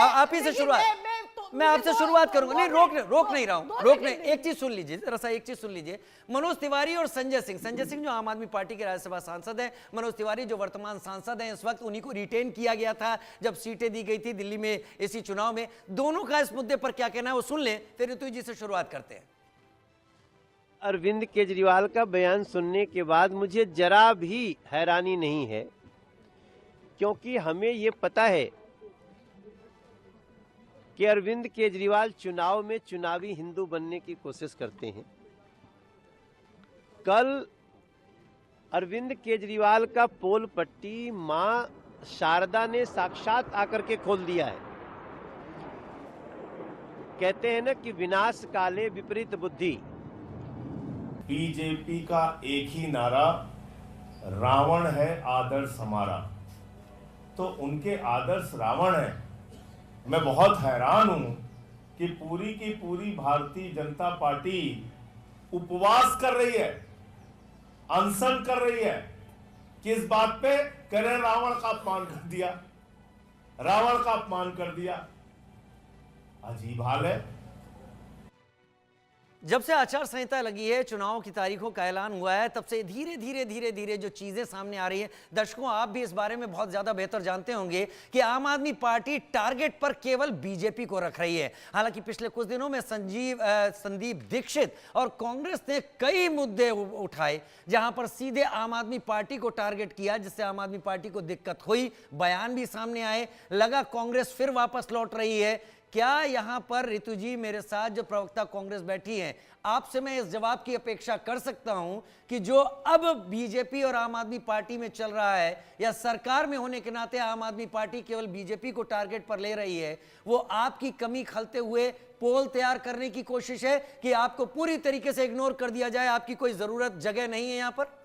आप ही से शुरुआत, मैं आपसे शुरुआत करूंगा। नहीं, रोक नहीं रहा हूं। एक चीज सुन लीजिए जरा सा, एक चीज सुन लीजिए। मनोज तिवारी और संजय सिंह जो आम आदमी पार्टी के राज्यसभा सांसद हैं, मनोज तिवारी जो वर्तमान सांसद हैं इस वक्त, उन्हीं को रिटेन किया गया था जब सीटें दी गई थी दिल्ली में इसी चुनाव में। दोनों का इस मुद्दे पर क्या कहना है वो सुन लें, फिर ऋतु जी से शुरुआत करते हैं। अरविंद केजरीवाल का बयान सुनने के बाद मुझे जरा भी हैरानी नहीं है, क्योंकि हमें ये पता है कि अरविंद केजरीवाल चुनाव में चुनावी हिंदू बनने की कोशिश करते हैं। कल अरविंद केजरीवाल का पोल पट्टी मां शारदा ने साक्षात आकर के खोल दिया है। कहते हैं ना कि विनाश काले विपरीत बुद्धि। बीजेपी का एक ही नारा, रावण है आदर्श हमारा, तो उनके आदर्श रावण है। मैं बहुत हैरान हूं कि पूरी की पूरी भारतीय जनता पार्टी उपवास कर रही है, अनशन कर रही है। किस बात पे? कह रहे रावण का अपमान कर दिया, रावण का अपमान कर दिया। अजीब हाल है। जब से आचार संहिता लगी है, चुनाव की तारीखों का ऐलान हुआ है, तब से धीरे धीरे जो चीजें सामने आ रही हैं, दर्शकों आप भी इस बारे में बहुत ज्यादा बेहतर जानते होंगे कि आम आदमी पार्टी टारगेट पर केवल बीजेपी को रख रही है। हालांकि पिछले कुछ दिनों में संदीप दीक्षित और कांग्रेस ने कई मुद्दे उठाए जहां पर सीधे आम आदमी पार्टी को टारगेट किया, जिससे आम आदमी पार्टी को दिक्कत हुई। बयान भी सामने आए, लगा कांग्रेस फिर वापस लौट रही है। क्या यहां पर ऋतु जी मेरे साथ जो प्रवक्ता कांग्रेस बैठी हैं, आपसे मैं इस जवाब की अपेक्षा कर सकता हूं कि जो अब बीजेपी और आम आदमी पार्टी में चल रहा है, या सरकार में होने के नाते आम आदमी पार्टी केवल बीजेपी को टारगेट पर ले रही है, वो आपकी कमी खलते हुए पोल तैयार करने की कोशिश है कि आपको पूरी तरीके से इग्नोर कर दिया जाए, आपकी कोई जरूरत जगह नहीं है यहां पर?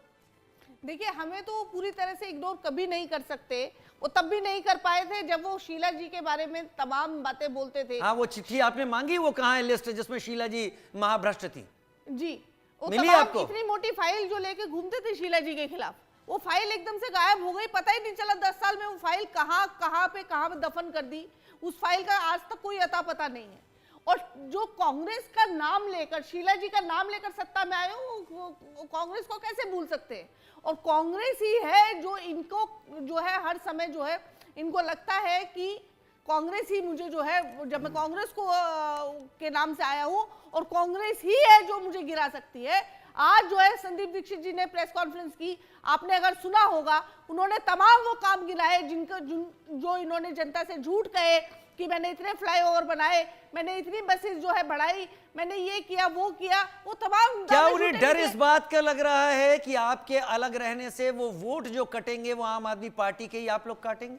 देखिए, हमें तो पूरी तरह से इग्नोर कभी नहीं कर सकते। वो तब भी नहीं कर पाए थे जब वो शीला जी के बारे में तमाम बातें बोलते थे। हाँ, वो चिट्ठी आपने मांगी, वो कहाँ है लिस्ट जिसमें शीला जी महाभ्रष्ट थी? जी, वो मिली तमाम आपको? इतनी मोटी फाइल जो लेके घूमते थे शीला जी के खिलाफ, वो फाइल एकदम से गायब हो गई। पता ही नहीं चला 10 साल में वो फाइल कहाँ पे दफन कर दी। उस फाइल का आज तक कोई अता पता नहीं है। और जो कांग्रेस का नाम लेकर, शीला जी का नाम लेकर सत्ता में आए हो, कांग्रेस को कैसे भूल सकते हैं? और कांग्रेस ही है जो इनको जो है हर समय जो है इनको लगता है कि कांग्रेस ही मुझे जो है, जब मैं कांग्रेस को के नाम से आया हूं और कांग्रेस ही है जो मुझे गिरा सकती है। आज जो है संदीप दीक्षित जी ने प्रेस कॉन्फ्रेंस की, आपने अगर सुना होगा, उन्होंने तमाम वो काम गिनाए जो इन्होंने जनता से झूठ कहे कि मैंने इतने फ्लाईओवर बनाए, मैंने इतनी बसेस जो है बढ़ाई, मैंने ये किया वो किया, वो तमाम। क्या उन्हें डर इस बात का लग रहा है कि आपके अलग रहने से वो वोट जो कटेंगे वो आम आदमी पार्टी के ही आप लोग काटेंगे?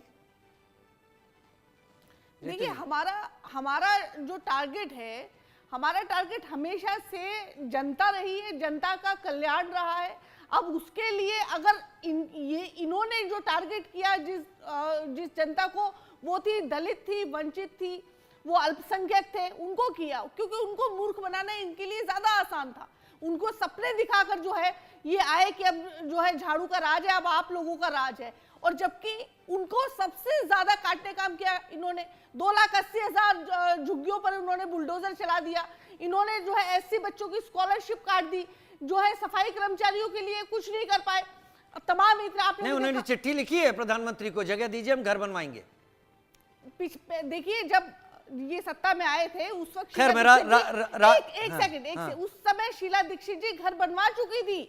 देखिए, हमारा जो टारगेट है, हमारा टारगेट हमेशा से जनता रही है, जनता का कल्याण रहा है। अब उसके लिए अगर इन्होंने जो टारगेट किया जिस जनता को, वो थी दलित थी, वंचित थी, वो अल्पसंख्यक थे, उनको किया, क्योंकि उनको मूर्ख बनाना इनके लिए ज्यादा आसान था। उनको सपने दिखाकर जो है ये आए कि अब जो है झाड़ू का राज है, अब आप लोगों का राज है। और जबकि उनको सबसे ज्यादा काटने काम किया इन्होंने। 2,80,000 झुग्गियों पर उन्होंने बुलडोजर चला दिया। इन्होंने जो है एससी बच्चों की स्कॉलरशिप काट दी, जो है सफाई कर्मचारियों के लिए कुछ नहीं कर पाए। तमाम इतना आपने, उन्होंने चिट्ठी लिखी है प्रधानमंत्री को, जगह दीजिए हम घर बनवाएंगे। देखिए, जब ये सत्ता में आए थे उस वक्त खैर मेरा एक सेकंड, उस समय शीला दीक्षित जी घर बनवा चुकी थी।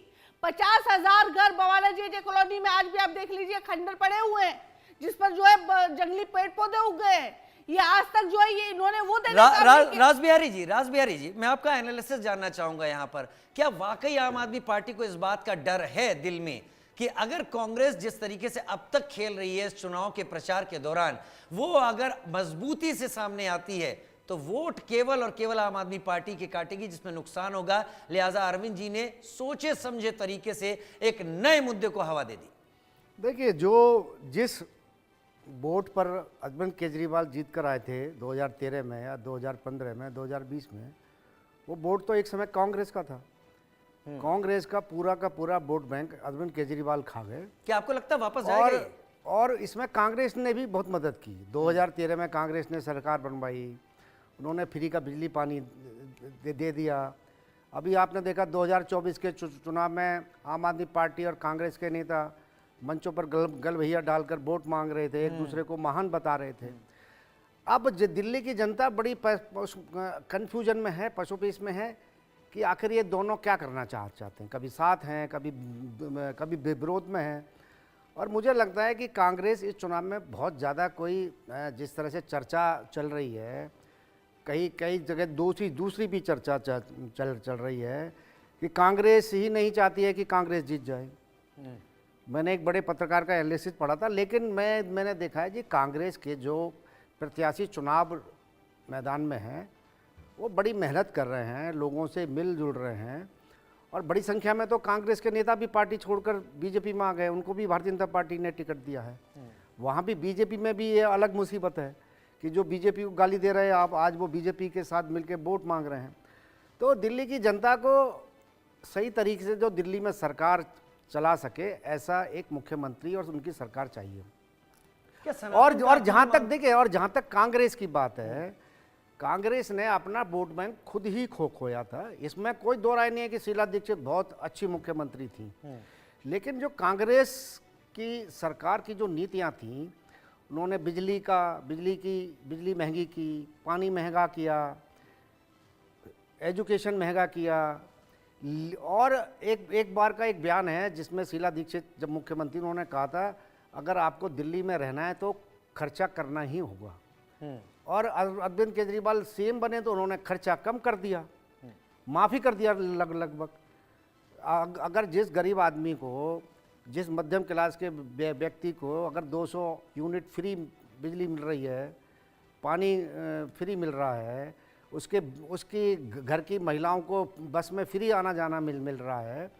50,000 घर बवाला जी कॉलोनी में आज भी आप देख लीजिए खंडर पड़े हुए हैं, जिस पर जो है जंगली पेड़ पौधे उग गए हैं। ये आज तक जो है ये इन्होंने वो रासबिहारी जी, मैं आपका एनालिसिस जानना चाहूंगा यहाँ पर। क्या वाकई आम आदमी पार्टी को इस बात का डर है दिल में कि अगर कांग्रेस जिस तरीके से अब तक खेल रही है इस चुनाव के प्रचार के दौरान, वो अगर मजबूती से सामने आती है तो वोट केवल और केवल आम आदमी पार्टी की काटेगी, जिसमें नुकसान होगा? लिहाजा अरविंद जी ने सोचे समझे तरीके से एक नए मुद्दे को हवा दे दी। देखिए, जिस वोट पर अरविंद केजरीवाल जीत कर आए थे 2013 में या 2015 में, 2020 में, वो वोट तो एक समय कांग्रेस का था। कांग्रेस का पूरा वोट बैंक अरविंद केजरीवाल खा गए। क्या आपको लगता है वापस जाएगा? और इसमें कांग्रेस ने भी बहुत मदद की। 2013 में कांग्रेस ने सरकार बनवाई, उन्होंने फ्री का बिजली पानी दे दिया। अभी आपने देखा 2024 के चुनाव में आम आदमी पार्टी और कांग्रेस के नेता मंचों पर गलभैया डालकर वोट मांग रहे थे, एक दूसरे को महान बता रहे थे। अब दिल्ली की जनता बड़ी कंफ्यूजन में है, पशुपेश में है कि आखिर ये दोनों क्या करना चाहते हैं। कभी साथ हैं, कभी विरोध में हैं। और मुझे लगता है कि कांग्रेस इस चुनाव में बहुत ज़्यादा कोई जिस तरह से चर्चा चल रही है, कई जगह दूसरी भी चर्चा चल रही है कि कांग्रेस ही नहीं चाहती है कि कांग्रेस जीत जाए। मैंने एक बड़े पत्रकार का एनालिसिस पढ़ा था, लेकिन मैंने देखा है कि कांग्रेस के जो प्रत्याशी चुनाव मैदान में हैं वो बड़ी मेहनत कर रहे हैं, लोगों से मिलजुल रहे हैं। और बड़ी संख्या में तो कांग्रेस के नेता भी पार्टी छोड़कर बीजेपी में आ गए, उनको भी भारतीय जनता पार्टी ने टिकट दिया है। वहाँ भी बीजेपी में भी ये अलग मुसीबत है कि जो बीजेपी को गाली दे रहे हैं आप, आज वो बीजेपी के साथ मिलकर वोट मांग रहे हैं। तो दिल्ली की जनता को सही तरीके से जो दिल्ली में सरकार चला सके, ऐसा एक मुख्यमंत्री और उनकी सरकार चाहिए। और जहाँ तक देखिए, और जहाँ तक कांग्रेस की बात है, कांग्रेस ने अपना वोट बैंक खुद ही खोया था। इसमें कोई दो राय नहीं है कि शीला दीक्षित बहुत अच्छी मुख्यमंत्री थी, लेकिन जो कांग्रेस की सरकार की जो नीतियां थीं, उन्होंने बिजली महंगी की, पानी महंगा किया, एजुकेशन महंगा किया। और एक बार का एक बयान है जिसमें शीला दीक्षित जब मुख्यमंत्री, उन्होंने कहा था अगर आपको दिल्ली में रहना है तो खर्चा करना ही होगा। और अरविंद केजरीवाल सीएम बने तो उन्होंने खर्चा कम कर दिया, माफ़ी कर दिया लगभग। अगर जिस गरीब आदमी को, जिस मध्यम क्लास के व्यक्ति को अगर 200 यूनिट फ्री बिजली मिल रही है, पानी फ्री मिल रहा है, उसकी घर की महिलाओं को बस में फ्री आना जाना मिल रहा है,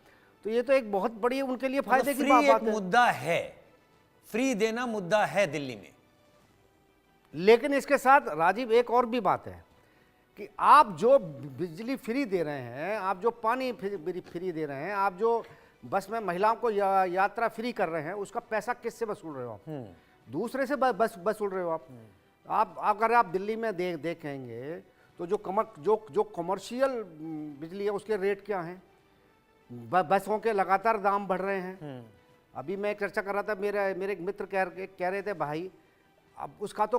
तो ये तो एक बहुत बड़ी उनके लिए फायदे की बात है। मुद्दा है, फ्री देना मुद्दा है दिल्ली में। लेकिन इसके साथ राजीव एक और भी बात है कि आप जो बिजली फ्री दे रहे हैं, आप जो पानी फ्री दे रहे हैं, आप जो बस में महिलाओं को यात्रा फ्री कर रहे हैं, उसका पैसा किससे वसूल रहे हो आप? दूसरे से बस वसूल रहे हो आप। अगर आप दिल्ली में देखेंगे तो जो कमर्शियल बिजली है उसके रेट क्या हैं? बसों के लगातार दाम बढ़ रहे हैं। अभी मैं एक चर्चा कर रहा था, मेरे एक मित्र कह रहे थे, भाई अब उसका तो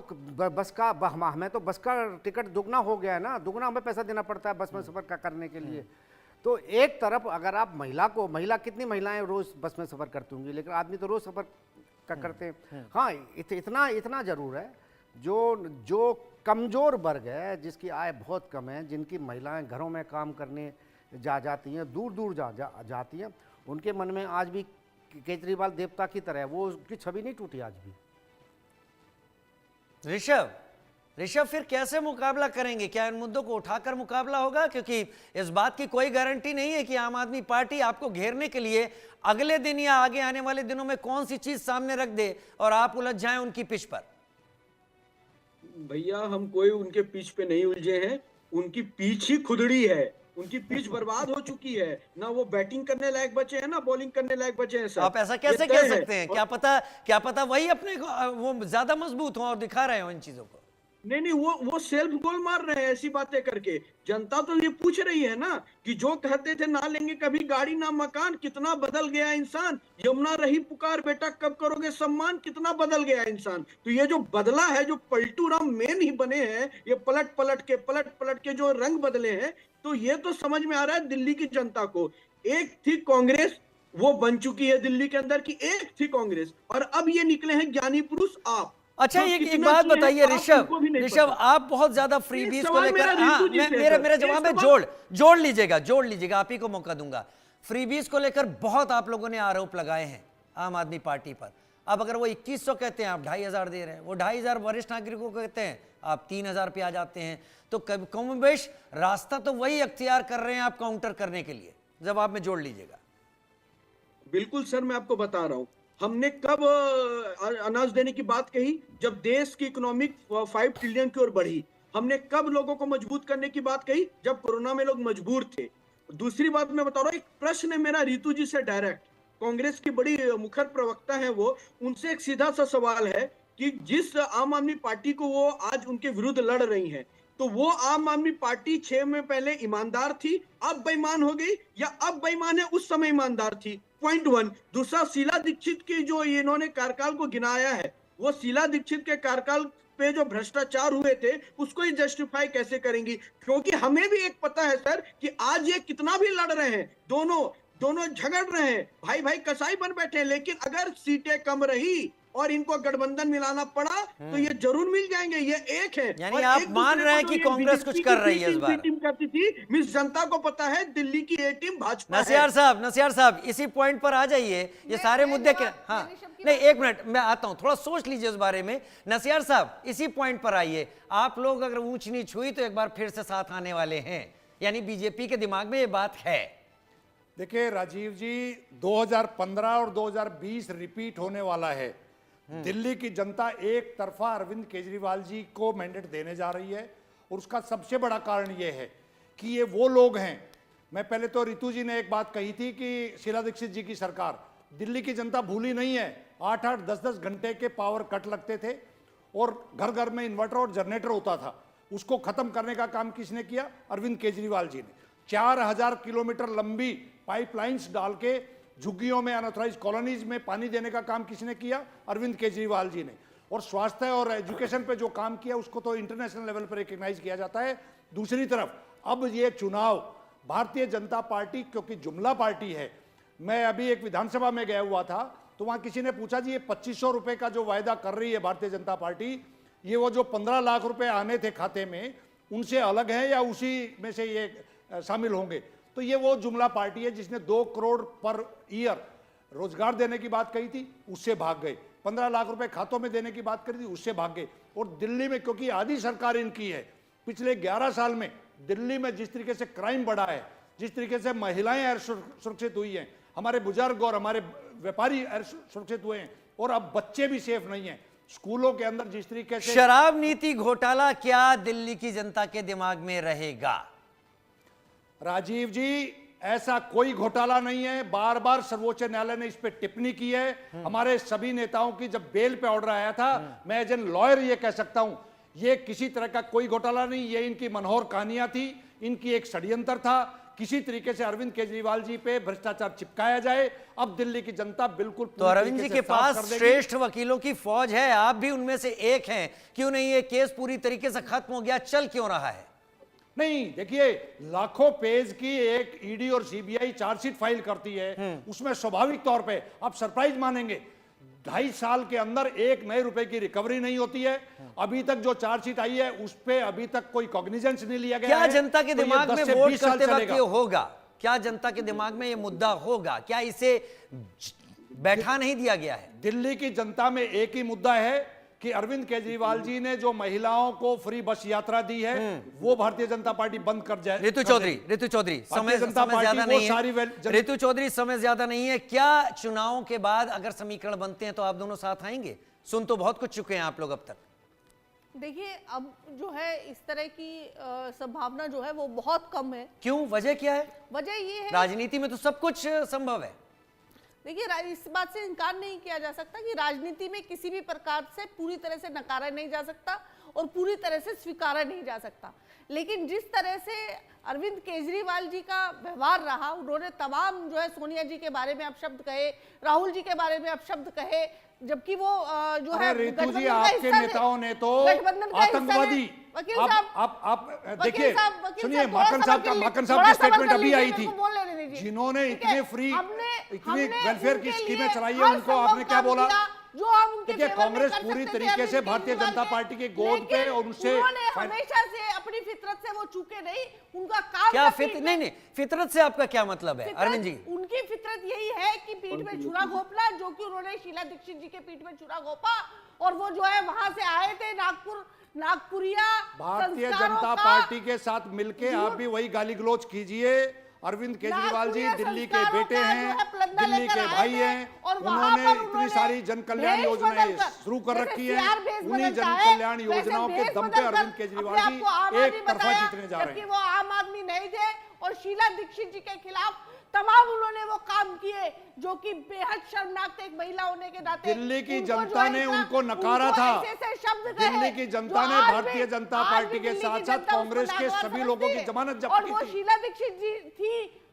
हमें तो बस का टिकट दुगना हो गया है ना, दुगना हमें पैसा देना पड़ता है बस में सफ़र करने के लिए। तो एक तरफ अगर आप महिला कितनी महिलाएं रोज़ बस में सफ़र करती होंगी, लेकिन आदमी तो रोज़ सफ़र करते हैं। हाँ, इतना ज़रूर है, जो कमज़ोर वर्ग है, जिसकी आय बहुत कम है, जिनकी महिलाएं घरों में काम करने जाती हैं, दूर जाती हैं, उनके मन में आज भी केजरीवाल देवता की तरह है, वो उसकी छवि नहीं टूटी आज भी। ऋषभ फिर कैसे मुकाबला करेंगे? क्या इन मुद्दों को उठाकर मुकाबला होगा? क्योंकि इस बात की कोई गारंटी नहीं है कि आम आदमी पार्टी आपको घेरने के लिए अगले दिन या आगे आने वाले दिनों में कौन सी चीज सामने रख दे और आप उलझ जाएं उनकी पिच पर। भैया, हम कोई उनके पिच पे नहीं उलझे हैं, उनकी पिच ही खुदड़ी है, उनकी पिच बर्बाद हो चुकी है। ना वो बैटिंग करने लायक बचे हैं, ना बॉलिंग करने लायक बचे हैं सर। आप ऐसा कैसे कह सकते हैं? क्या पता वही अपने वो ज्यादा मजबूत हो और दिखा रहे हो इन चीजों को। नहीं, वो सेल्फ गोल मार रहे हैं ऐसी बातें करके। जनता तो ये पूछ रही है ना कि जो कहते थे ना लेंगे कभी गाड़ी ना मकान, कितना बदल गया इंसान। यमुना रही पुकार, बेटा कब करोगे सम्मान, कितना बदल गया इंसान। तो ये जो बदला है, जो पलटू राम मेन ही बने हैं, ये पलट के जो रंग बदले हैं, तो ये तो समझ में आ रहा है दिल्ली की जनता को। एक थी कांग्रेस, वो बन चुकी है दिल्ली के अंदर की, एक थी कांग्रेस, और अब ये निकले हैं ज्ञानी पुरुष आप। अच्छा, एक बात बताइए ऋषभ, आप बहुत ज्यादा फ्रीबीज को लेकर, मेरा जवाब है, जोड़ लीजिएगा, आप ही को मौका दूंगा। फ्रीबीज को लेकर बहुत आप लोगों ने आरोप लगाए हैं आम आदमी पार्टी पर। अब अगर वो 2100 कहते हैं, आप 2500 दे रहे हैं, वो 2500 वरिष्ठ नागरिकों को कहते हैं, आप 3000 पे आ जाते हैं, तो कमोबेश रास्ता तो वही अख्तियार कर रहे हैं आप काउंटर करने के लिए। जवाब में जोड़ लीजिएगा। बिल्कुल सर, मैं आपको बता रहा हूं, हमने कब अनाज देने की बात कही? जब देश की इकोनॉमिक 5 ट्रिलियन की ओर बढ़ी। हमने कब लोगों को मजबूत करने की बात कही? जब कोरोना में लोग मजबूर थे। दूसरी बात मैं बता रहा हूं, एक प्रश्न है मेरा रितु जी से डायरेक्ट, कांग्रेस की बड़ी मुखर प्रवक्ता है वो, उनसे एक सीधा सा सवाल है कि जिस आम आदमी पार्टी को वो आज उनके विरुद्ध लड़ रही है, तो वो आम आदमी पार्टी 6 में पहले ईमानदार थी, अब बेईमान हो गई, या अब बेईमान है उस समय ईमानदार थी? पॉइंट 1। दूसरा, शीला दीक्षित की जो इन्होंने कार्यकाल को गिनाया है, वो शीला दीक्षित के कार्यकाल पे जो भ्रष्टाचार हुए थे उसको ही जस्टिफाई कैसे करेंगी? क्योंकि हमें भी एक पता है सर कि आज ये कितना भी लड़ रहे हैं, दोनों झगड़ रहे हैं, भाई भाई कसाई बन बैठे हैं, लेकिन अगर सीटें कम रही और इनको गठबंधन मिलाना पड़ा तो ये जरूर मिल जाएंगे, ये एक है। यानी और आप एक मान दूसरे रहे हैं को कि जो ये कांग्रेस कुछ बीजेपी कर की रही है इस बी बार। टीम करती थी, मिस जनता को पता है दिल्ली की ए टीम भाजपा है। नसियार साहब इसी पॉइंट पर आ जाइए। ये सारे मुद्दे के हाँ नहीं, एक मिनट मैं आता हूं, थोड़ा सोच लीजिए उस बारे में। नसियार साहब इसी पॉइंट पर आइए। आप लोग अगर ऊंच नीच हुई तो एक बार फिर से साथ आने वाले हैं, यानी बीजेपी के दिमाग में ये बात है। देखिए राजीव जी, 2015 और 2020 रिपीट होने वाला है। दिल्ली की जनता एक तरफा अरविंद केजरीवाल जी को मैंडेट देने जा रही है, और उसका सबसे बड़ा कारण यह है कि ये वो लोग हैं। मैं पहले तो रितु जी ने एक बात कही थी कि शीला दीक्षित जी की सरकार, दिल्ली की जनता भूली नहीं है। 8-8, 10-10 घंटे के पावर कट लगते थे और घर घर में इन्वर्टर और जनरेटर होता था। उसको खत्म करने का काम किसने किया? अरविंद केजरीवाल जी ने। 4000 किलोमीटर लंबी पाइपलाइंस डाल के झुग्गियों में, अनऑथराइज कॉलोनीज में पानी देने का काम किसने किया? अरविंद केजरीवाल जी ने। और स्वास्थ्य और एजुकेशन पे जो काम किया उसको तो इंटरनेशनल लेवल पर रिकग्नाइज किया जाता है। दूसरी तरफ अब ये चुनाव भारतीय जनता पार्टी, क्योंकि जुमला पार्टी है। मैं अभी एक विधानसभा में गया हुआ था, तो वहां किसी ने पूछा जी ये 2500 रुपए का जो वायदा कर रही है भारतीय जनता पार्टी, ये वो जो 15 लाख रुपए आने थे खाते में उनसे अलग है या उसी में से ये शामिल होंगे? तो ये वो जुमला पार्टी है जिसने 2 करोड़ पर ईयर रोजगार देने की बात कही थी, उससे भाग गए। 15 लाख रुपए खातों में देने की बात करी थी, उससे भाग गए। और दिल्ली में, क्योंकि आधी सरकार इनकी है, पिछले 11 साल में दिल्ली में जिस तरीके से क्राइम बढ़ा है, जिस तरीके से महिलाएं सुरक्षित हुई हैं, हमारे बुजुर्ग और हमारे व्यापारी सुरक्षित हुए हैं, और अब बच्चे भी सेफ नहीं हैं। स्कूलों के अंदर जिस तरीके से शराब नीति घोटाला क्या दिल्ली की जनता के दिमाग में रहेगा? राजीव जी, ऐसा कोई घोटाला नहीं है। बार बार सर्वोच्च न्यायालय ने इस पे टिप्पणी की है। हमारे सभी नेताओं की जब बेल पे ऑर्डर आया था, मैं एज एन लॉयर ये कह सकता हूं, ये किसी तरह का कोई घोटाला नहीं, ये इनकी मनोहर कहानियां थी, इनकी एक षड्यंत्र था। किसी तरीके से अरविंद केजरीवाल जी पे भ्रष्टाचार चिपकाया जाए। अब दिल्ली की जनता बिल्कुल तो अरविंद जी के पास श्रेष्ठ वकीलों की फौज है, आप भी उनमें से एक हैं। क्यों नहीं ये केस पूरी तरीके से खत्म हो गया, चल क्यों रहा है? नहीं, देखिए, लाखों पेज की एक ईडी और सीबीआई चार्जशीट फाइल करती है, उसमें स्वाभाविक तौर पे आप सरप्राइज मानेंगे 2.5 साल के अंदर 1 नए रुपए की रिकवरी नहीं होती है। अभी तक जो चार्जशीट आई है उस पे अभी तक कोई कॉग्निजेंस नहीं लिया गया क्या है। जनता के तो ये दिमाग 10 में से वोट 20 साल करते वक्त चलेगा। ये होगा? क्या जनता के दिमाग में ये मुद्दा होगा? क्या इसे बैठा नहीं दिया गया है? दिल्ली की जनता में एक ही मुद्दा है कि अरविंद केजरीवाल जी ने जो महिलाओं को फ्री बस यात्रा दी है वो भारतीय जनता पार्टी बंद कर जाए। ऋतु चौधरी समय ज्यादा नहीं है। ऋतु चौधरी समय ज्यादा नहीं है। क्या चुनावों के बाद अगर समीकरण बनते हैं तो आप दोनों साथ आएंगे? सुन तो बहुत कुछ चुके हैं आप लोग अब तक। देखिए, अब जो है इस तरह की संभावना जो है वो बहुत कम है। क्यों? वजह क्या है? वजह ये है, राजनीति में तो सब कुछ संभव है। देखिए, इस बात से इनकार नहीं किया जा सकता कि राजनीति में किसी भी प्रकार से पूरी तरह से नकारा नहीं जा सकता और पूरी तरह से स्वीकारा नहीं जा सकता। लेकिन जिस तरह से अरविंद केजरीवाल जी का व्यवहार रहा, उन्होंने तमाम जो है सोनिया जी के बारे में अपशब्द कहे, राहुल जी के बारे में अपशब्द कहे, जबकि वो जो है ऋतु जी, आपके नेताओं ने तो आतंकवादी, आप देखिए, सुनिए, माकन साहब की स्टेटमेंट अभी आई थी, जिन्होंने इतने फ्री, इतनी वेलफेयर की स्कीमें चलाई है, उनको आपने क्या बोला? जो हम उनके देखिए, कांग्रेस पूरी तरीके से भारतीय जनता पार्टी के गोद पे और उससे हमेशा से अपनी फितरत से वो चूके नहीं। उनका काम क्या नहीं, फितरत से आपका क्या मतलब है अरविंद जी? उनकी फितरत यही है कि पीठ में छुरा घोपना, जो कि उन्होंने शीला दीक्षित जी के पीठ में छुरा घोपा, और वो जो है वहां से आए थे नागपुरिया भारतीय जनता पार्टी के साथ मिलके आप भी वही गाली गलौज कीजिए। अरविंद केजरीवाल जी दिल्ली के बेटे हैं, दिल्ली के भाई हैं, उन्होंने इतनी सारी जन कल्याण योजनाएं शुरू कर रखी है। उन्हीं जन कल्याण योजनाओं के दम पे अरविंद केजरीवाल जी एक तरफा जीतने जा रहे हैं। वो आम आदमी नहीं थे और शीला दीक्षित जी के खिलाफ तमाम उन्होंने वो काम किए जो कि बेहद शर्मनाक थे एक महिला होने के नाते। दिल्ली की उनको जनता जो ने है उनको नकारा उनको था। ऐसे-ऐसे शब्द कहे दिल्ली की जो जनता ने आज भी- भारतीय जनता आज भी पार्टी के दिल्ली की साथ साथ जनता उसको कांग्रेस के नागवार सभी समझती लोगों की है। जमानत जब्त और की वो थी। शीला दीक्षित जी थी